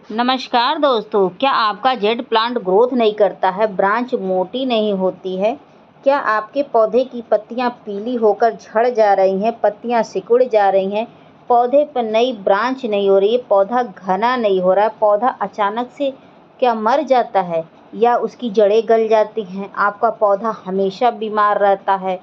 नमस्कार दोस्तों, क्या आपका जेड प्लांट ग्रोथ नहीं करता है, ब्रांच मोटी नहीं होती है? क्या आपके पौधे की पत्तियां पीली होकर झड़ जा रही हैं, पत्तियां सिकुड़ जा रही हैं, पौधे पर नई ब्रांच नहीं हो रही है, पौधा घना नहीं हो रहा है, पौधा अचानक से क्या मर जाता है या उसकी जड़ें गल जाती हैं, आपका पौधा हमेशा बीमार रहता है?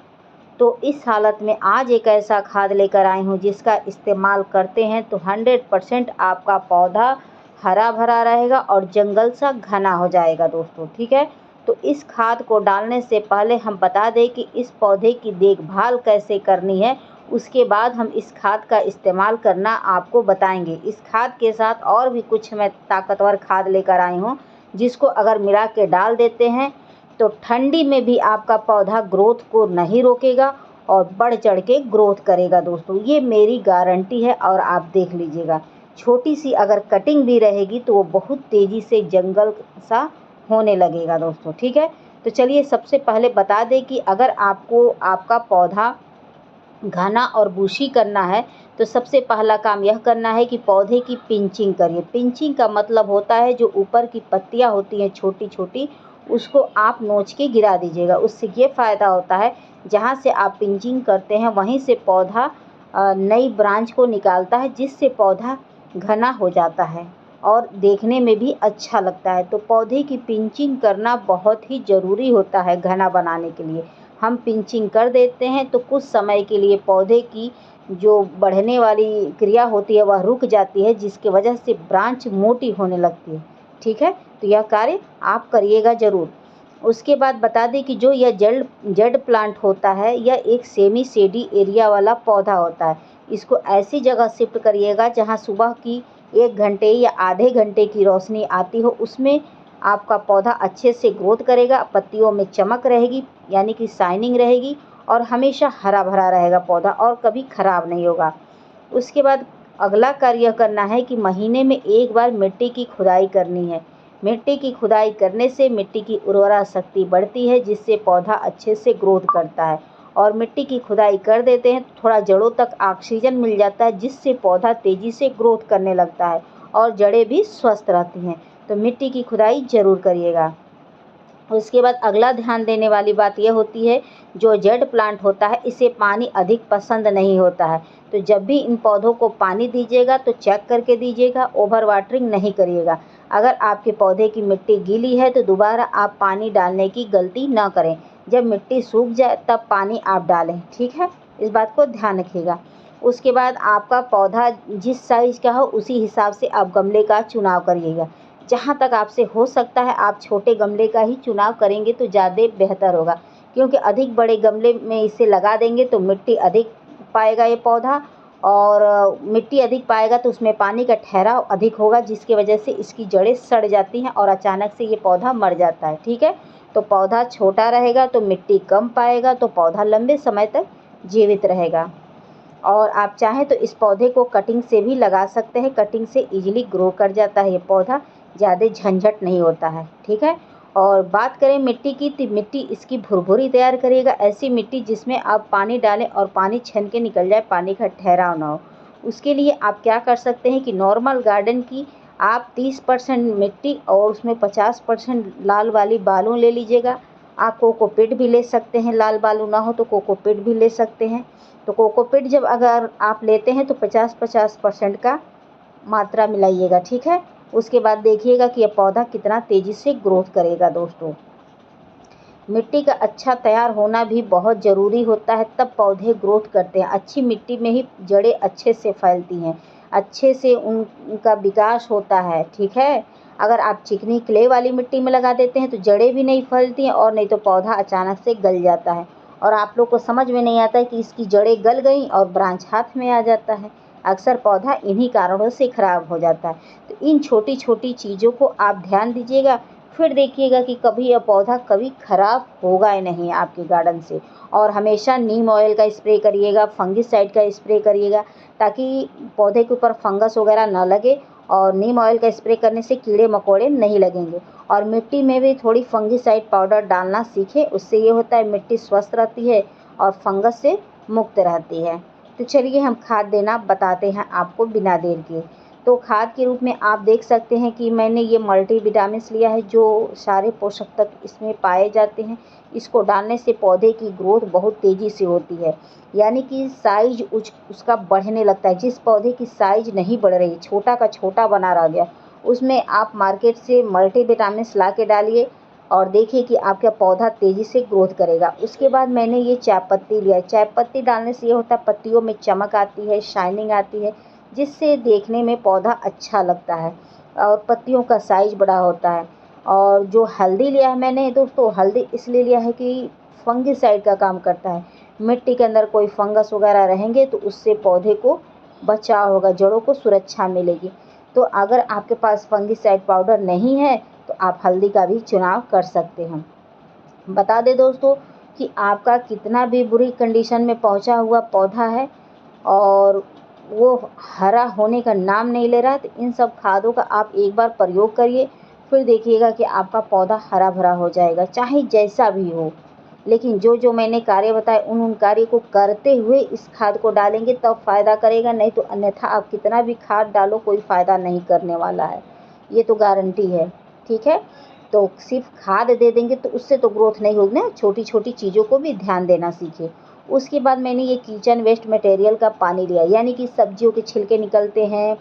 तो इस हालत में आज एक ऐसा खाद लेकर आई हूँ जिसका इस्तेमाल करते हैं तो 100% आपका पौधा हरा भरा रहेगा और जंगल सा घना हो जाएगा दोस्तों। ठीक है, तो इस खाद को डालने से पहले हम बता दें कि इस पौधे की देखभाल कैसे करनी है, उसके बाद हम इस खाद का इस्तेमाल करना आपको बताएंगे। इस खाद के साथ और भी कुछ मैं ताकतवर खाद लेकर आई हूँ जिसको अगर मिला के डाल देते हैं तो ठंडी में भी आपका पौधा ग्रोथ को नहीं रोकेगा और बढ़ चढ़ के ग्रोथ करेगा दोस्तों। ये मेरी गारंटी है और आप देख लीजिएगा। छोटी सी अगर कटिंग भी रहेगी तो वो बहुत तेज़ी से जंगल सा होने लगेगा दोस्तों। ठीक है, तो चलिए सबसे पहले बता दें कि अगर आपको आपका पौधा घना और बुशी करना है तो सबसे पहला काम यह करना है कि पौधे की पिंचिंग करिए। पिंचिंग का मतलब होता है जो ऊपर की पत्तियां होती हैं छोटी छोटी, उसको आप नोच के गिरा दीजिएगा। उससे ये फ़ायदा होता है जहाँ से आप पिंचिंग करते हैं वहीं से पौधा नई ब्रांच को निकालता है जिससे पौधा घना हो जाता है और देखने में भी अच्छा लगता है। तो पौधे की पिंचिंग करना बहुत ही ज़रूरी होता है घना बनाने के लिए। हम पिंचिंग कर देते हैं तो कुछ समय के लिए पौधे की जो बढ़ने वाली क्रिया होती है वह रुक जाती है जिसकी वजह से ब्रांच मोटी होने लगती है। ठीक है, तो यह कार्य आप करिएगा ज़रूर। उसके बाद बता दें कि जो यह जेड जेड प्लांट होता है यह एक सेमी शेडी एरिया वाला पौधा होता है। इसको ऐसी जगह शिफ्ट करिएगा जहाँ सुबह की 1 घंटे या आधे घंटे की रोशनी आती हो, उसमें आपका पौधा अच्छे से ग्रोथ करेगा, पत्तियों में चमक रहेगी यानी कि शाइनिंग रहेगी और हमेशा हरा भरा रहेगा पौधा और कभी ख़राब नहीं होगा। उसके बाद अगला कार्य यह करना है कि महीने में एक बार मिट्टी की खुदाई करनी है। मिट्टी की खुदाई करने से मिट्टी की उर्वरा शक्ति बढ़ती है जिससे पौधा अच्छे से ग्रोथ करता है और मिट्टी की खुदाई कर देते हैं तो थोड़ा जड़ों तक ऑक्सीजन मिल जाता है जिससे पौधा तेज़ी से ग्रोथ करने लगता है और जड़ें भी स्वस्थ रहती हैं। तो मिट्टी की खुदाई ज़रूर करिएगा। उसके बाद अगला ध्यान देने वाली बात यह होती है जो जेड प्लांट होता है इसे पानी अधिक पसंद नहीं होता है। तो जब भी इन पौधों को पानी दीजिएगा तो चेक करके दीजिएगा, ओवर वाटरिंग नहीं करिएगा। अगर आपके पौधे की मिट्टी गीली है तो दोबारा आप पानी डालने की गलती ना करें। जब मिट्टी सूख जाए तब पानी आप डालें। ठीक है, इस बात को ध्यान रखिएगा। उसके बाद आपका पौधा जिस साइज़ का हो उसी हिसाब से आप गमले का चुनाव करिएगा। जहाँ तक आपसे हो सकता है आप छोटे गमले का ही चुनाव करेंगे तो ज़्यादा बेहतर होगा, क्योंकि अधिक बड़े गमले में इसे लगा देंगे तो मिट्टी अधिक पाएगा ये पौधा और मिट्टी अधिक पाएगा तो उसमें पानी का ठहराव अधिक होगा जिसकी वजह से इसकी जड़ें सड़ जाती हैं और अचानक से ये पौधा मर जाता है। ठीक है, तो पौधा छोटा रहेगा तो मिट्टी कम पाएगा तो पौधा लंबे समय तक जीवित रहेगा। और आप चाहें तो इस पौधे को कटिंग से भी लगा सकते हैं, कटिंग से इजीली ग्रो कर जाता है ये पौधा, ज़्यादा झंझट नहीं होता है। ठीक है, और बात करें मिट्टी की तो मिट्टी इसकी भुरभुरी तैयार करिएगा, ऐसी मिट्टी जिसमें आप पानी डालें और पानी छन के निकल जाए, पानी का ठहराव ना हो। उसके लिए आप क्या कर सकते हैं कि नॉर्मल गार्डन की आप 30% मिट्टी और उसमें 50% लाल वाली बालू ले लीजिएगा। आप कोकोपीट भी ले सकते हैं, लाल बालू ना हो तो कोकोपीट भी ले सकते हैं। तो कोकोपीट जब अगर आप लेते हैं तो 50-50% का मात्रा मिलाइएगा। ठीक है, उसके बाद देखिएगा कि यह पौधा कितना तेज़ी से ग्रोथ करेगा दोस्तों। मिट्टी का अच्छा तैयार होना भी बहुत ज़रूरी होता है, तब पौधे ग्रोथ करते हैं। अच्छी मिट्टी में ही जड़ें अच्छे से फैलती हैं, अच्छे से उनका विकास होता है। ठीक है, अगर आप चिकनी क्ले वाली मिट्टी में लगा देते हैं तो जड़ें भी नहीं फैलती हैं और नहीं तो पौधा अचानक से गल जाता है और आप लोग को समझ में नहीं आता है कि इसकी जड़ें गल गई और ब्रांच हाथ में आ जाता है। अक्सर पौधा इन्हीं कारणों से ख़राब हो जाता है। तो इन छोटी छोटी चीज़ों को आप ध्यान दीजिएगा, फिर देखिएगा कि कभी यह पौधा कभी ख़राब होगा ही नहीं आपके गार्डन से। और हमेशा नीम ऑयल का स्प्रे करिएगा, फंगिसाइड का स्प्रे करिएगा ताकि पौधे के ऊपर फंगस वगैरह ना लगे और नीम ऑयल का स्प्रे करने से कीड़े मकोड़े नहीं लगेंगे। और मिट्टी में भी थोड़ी फंगिसाइड पाउडर डालना सीखें, उससे ये होता है मिट्टी स्वस्थ रहती है और फंगस से मुक्त रहती है। तो चलिए हम खाद देना बताते हैं आपको बिना देर के। तो खाद के रूप में आप देख सकते हैं कि मैंने ये मल्टीविटामिन्स लिया है, जो सारे पोषक तत्व इसमें पाए जाते हैं। इसको डालने से पौधे की ग्रोथ बहुत तेज़ी से होती है, यानी कि साइज उसका बढ़ने लगता है। जिस पौधे की साइज नहीं बढ़ रही, छोटा का छोटा बना रह गया, उसमें आप मार्केट से मल्टीविटामिन्स ला के डालिए और देखिए कि आपका पौधा तेज़ी से ग्रोथ करेगा। उसके बाद मैंने ये चाय पत्ती लिया है। चाय पत्ती डालने से ये होता है, पत्तियों में चमक आती है, शाइनिंग आती है, जिससे देखने में पौधा अच्छा लगता है और पत्तियों का साइज बड़ा होता है। और जो हल्दी लिया है मैंने दोस्तों, हल्दी इसलिए लिया है कि फंगिसाइड का काम करता है। मिट्टी के अंदर कोई फंगस वगैरह रहेंगे तो उससे पौधे को बचाव होगा, जड़ों को सुरक्षा मिलेगी। तो अगर आपके पास फंगिसाइड पाउडर नहीं है तो आप हल्दी का भी चुनाव कर सकते हैं। बता दें दोस्तों कि आपका कितना भी बुरी कंडीशन में पहुंचा हुआ पौधा है और वो हरा होने का नाम नहीं ले रहा है, तो इन सब खादों का आप एक बार प्रयोग करिए, फिर देखिएगा कि आपका पौधा हरा भरा हो जाएगा, चाहे जैसा भी हो। लेकिन जो मैंने कार्य बताए उन कार्य को करते हुए इस खाद को डालेंगे तब फ़ायदा करेगा, नहीं तो अन्यथा आप कितना भी खाद डालो कोई फ़ायदा नहीं करने वाला है, ये तो गारंटी है। ठीक है, तो सिर्फ खाद दे देंगे तो उससे तो ग्रोथ नहीं होगी ना, छोटी छोटी चीज़ों को भी ध्यान देना सीखिए। उसके बाद मैंने ये किचन वेस्ट मटेरियल का पानी लिया, यानी कि सब्जियों के छिलके निकलते हैं,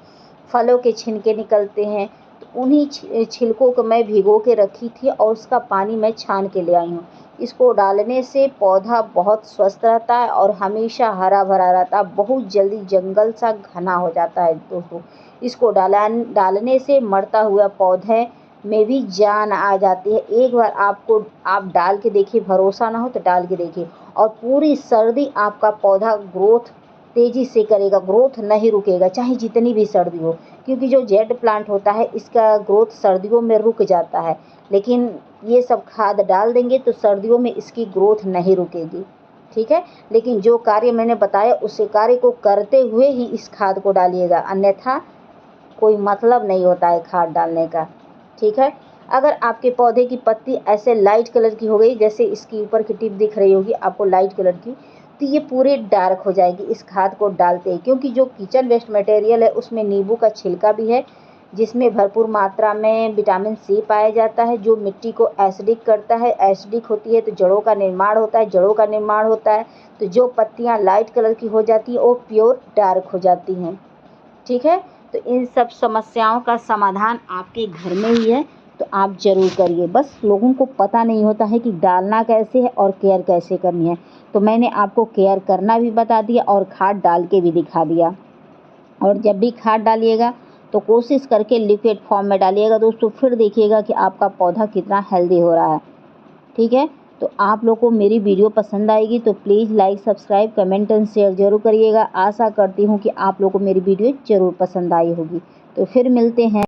फलों के छिलके निकलते हैं, तो उन्हीं छिलकों को मैं भिगो के रखी थी और उसका पानी मैं छान के ले आई हूँ। इसको डालने से पौधा बहुत स्वस्थ रहता है और हमेशा हरा भरा रहता है, बहुत जल्दी जंगल सा घना हो जाता है दोस्तों। इसको डालने से मरता हुआ पौधे में भी जान आ जाती है। एक बार आप डाल के देखिए, भरोसा ना हो तो डाल के देखिए, और पूरी सर्दी आपका पौधा ग्रोथ तेज़ी से करेगा, ग्रोथ नहीं रुकेगा चाहे जितनी भी सर्दी हो, क्योंकि जो जेड प्लांट होता है इसका ग्रोथ सर्दियों में रुक जाता है, लेकिन ये सब खाद डाल देंगे तो सर्दियों में इसकी ग्रोथ नहीं रुकेगी। ठीक है, लेकिन जो कार्य मैंने बताया उस कार्य को करते हुए ही इस खाद को डालिएगा, अन्यथा कोई मतलब नहीं होता है खाद डालने का। ठीक है, अगर आपके पौधे की पत्ती ऐसे लाइट कलर की हो गई, जैसे इसकी ऊपर की टिप दिख रही होगी आपको लाइट कलर की, तो ये पूरे डार्क हो जाएगी इस खाद को डालते ही, क्योंकि जो किचन वेस्ट मटेरियल है उसमें नींबू का छिलका भी है, जिसमें भरपूर मात्रा में विटामिन सी पाया जाता है, जो मिट्टी को एसिडिक करता है। एसिडिक होती है तो जड़ों का निर्माण होता है, जड़ों का निर्माण होता है तो जो पत्तियाँ लाइट कलर की हो जाती हैं वो प्योर डार्क हो जाती हैं। ठीक है, तो इन सब समस्याओं का समाधान आपके घर में ही है, तो आप ज़रूर करिए। बस लोगों को पता नहीं होता है कि डालना कैसे है और केयर कैसे करनी है, तो मैंने आपको केयर करना भी बता दिया और खाद डाल के भी दिखा दिया। और जब भी खाद डालिएगा तो कोशिश करके लिक्विड फॉर्म में डालिएगा दोस्तों, फिर देखिएगा कि आपका पौधा कितना हेल्दी हो रहा है। ठीक है, तो आप लोग को मेरी वीडियो पसंद आएगी तो please like, subscribe, comment and share ज़रूर करिएगा। आशा करती हूँ कि आप लोग को मेरी वीडियो ज़रूर पसंद आई होगी। तो फिर मिलते हैं।